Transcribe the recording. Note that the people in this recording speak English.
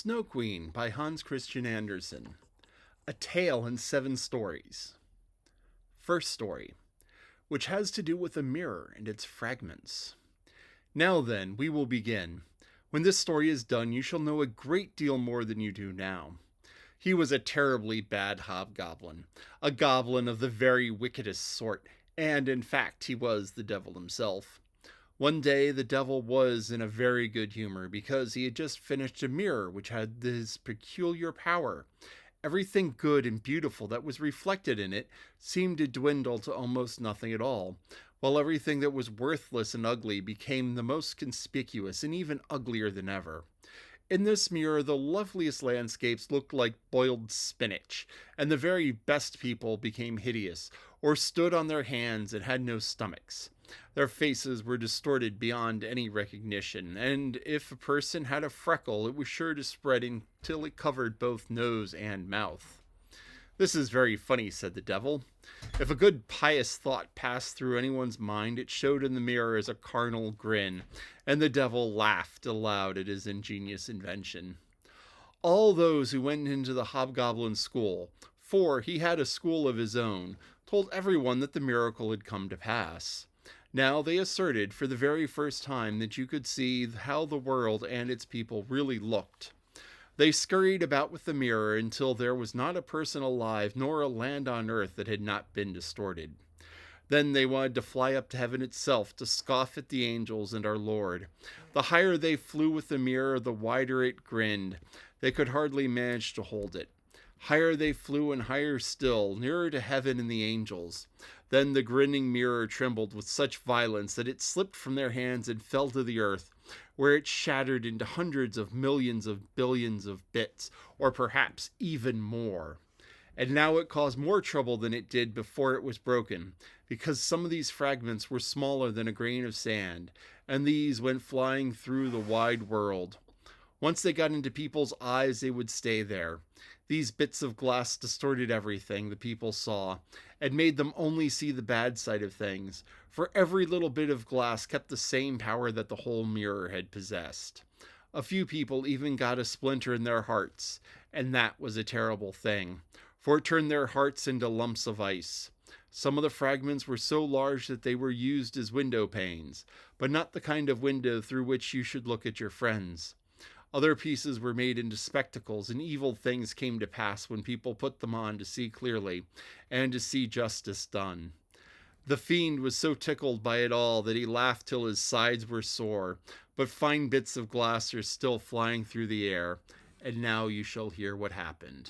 Snow Queen by Hans Christian Andersen. A Tale in 7 Stories. First story, which has to do with a mirror and its fragments. Now then, we will begin. When this story is done, you shall know a great deal more than you do now. He was a terribly bad hobgoblin, a goblin of the very wickedest sort, and in fact he was the devil himself. One day the devil was in a very good humor because he had just finished a mirror which had this peculiar power. Everything good and beautiful that was reflected in it seemed to dwindle to almost nothing at all, while everything that was worthless and ugly became the most conspicuous and even uglier than ever. In this mirror, the loveliest landscapes looked like boiled spinach, and the very best people became hideous, or stood on their hands and had no stomachs. Their faces were distorted beyond any recognition, and if a person had a freckle, it was sure to spread until it covered both nose and mouth. "This is very funny," said the devil. If a good pious thought passed through anyone's mind, it showed in the mirror as a carnal grin, and the devil laughed aloud at his ingenious invention. All those who went into the hobgoblin school, for he had a school of his own, told everyone that the miracle had come to pass. Now they asserted for the very first time that you could see how the world and its people really looked. They scurried about with the mirror until there was not a person alive nor a land on earth that had not been distorted. Then they wanted to fly up to heaven itself to scoff at the angels and our Lord. The higher they flew with the mirror, the wider it grinned. They could hardly manage to hold it. Higher they flew and higher still, nearer to heaven and the angels. Then the grinning mirror trembled with such violence that it slipped from their hands and fell to the earth, where it shattered into hundreds of millions of billions of bits, or perhaps even more. And now it caused more trouble than it did before it was broken, because some of these fragments were smaller than a grain of sand, and these went flying through the wide world. Once they got into people's eyes, they would stay there. These bits of glass distorted everything the people saw, and made them only see the bad side of things, for every little bit of glass kept the same power that the whole mirror had possessed. A few people even got a splinter in their hearts, and that was a terrible thing, for it turned their hearts into lumps of ice. Some of the fragments were so large that they were used as window panes, but not the kind of window through which you should look at your friends. Other pieces were made into spectacles, and evil things came to pass when people put them on to see clearly, and to see justice done. The fiend was so tickled by it all that he laughed till his sides were sore, but fine bits of glass are still flying through the air, and now you shall hear what happened.